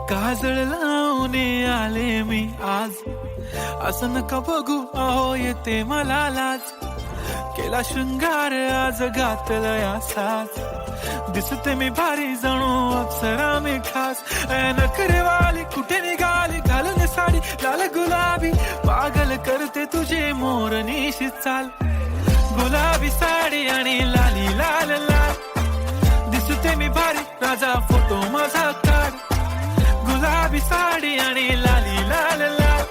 काजळ लावून आले मी आज, असं नका बघू अहो येते मला लाज. केला शृंगार आज घातला साज, दिसते मी भारी जणू अप्सरा मी खास. नखरेवाली कुठे निघाली घालून साडी लाल गुलाबी, पागल करते तुझे मोरनीशी चाल. गुलाबी साडी आणि लाली लाल लाल, दिसते मी भारी राजा फोटो माझा काढ. गुलाबी साडी आणि लाली लाल लाल,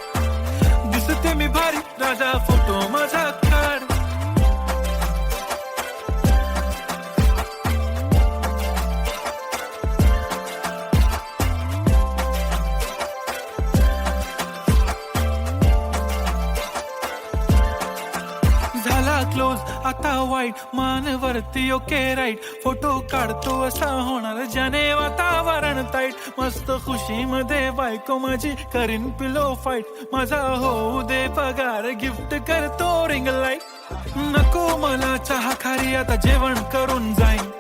दिसते मी भारी राजा फोटो माझा काढ. झाला क्लोज आता वाईट, मानवरती ओके राईट. फोटो काढतो असा होणार ज्याने वातावरण ताईट. मस्त खुशी मध्ये बायको माझी करीन पिलो फाईट. माझा होऊ दे पगार गिफ्ट करतो रिंग लाईट. नको मला चहा खारी आता जेवण करून जाईन.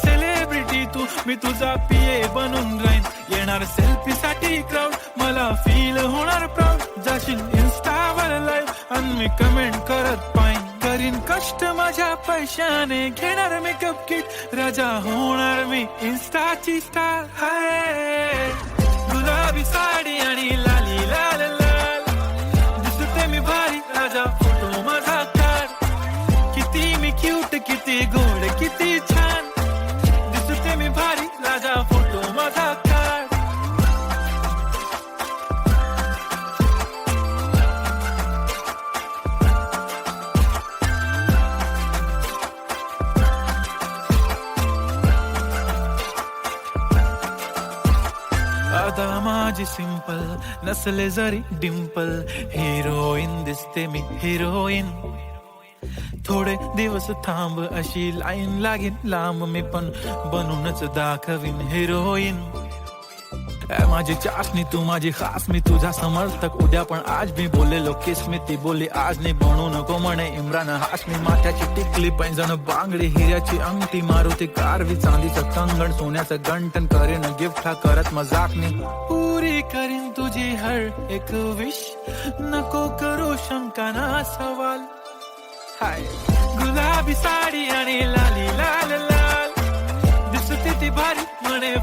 सेलिब्रिटी तू मी तुझा पिये बनून राहीन. येणार सेल्फी साठी क्राऊड मला फील होणार प्राऊड. जाशील इन्स्टावर लाईव्ह आणि मी कमेंट करत पाईन. करीन कष्ट माझ्या पैशाने घेणार मेकअप किट. राजा होणार मी इन्स्टाची स्टार. हाय गुलाबी साडी आणि लाली लाल लाल, दिसते मी भारी राजा फोटो माझा काढ. किती मी क्यूट किती गोड किती छान, दिसते मी भारी राजा फोटो माझा काढ. आता माझी सिंपल नसले जरी डिंपल, हिरोईन दिसते मी हिरोईन. थोडे दिवस थांब अशी लाईन लागेल लांब, मी पण बनूनच दाखवीन हिरोईन. माझी चाशनी तू माझी खास, मी तुझा समर्थक उद्या पण आज. मी बोललेलो किस मी ती बोली आज नाही. बनू नको म्हणे इम्रान हाशमी. माथ्याची टिकली पैंजण बांगडी, हिऱ्याची अंगठी, मारुती कारवी, चांदीचं कंगण, सोन्याचं गंटन. करीन गिफ्ट हा करत मजाकनी. पुरी करीन तुझी हर एक विश, नको करू शंका ना सवाल. हाय गुलाबी साडी आणि लाली लाल लाल, दिसते ती भारी म्हणे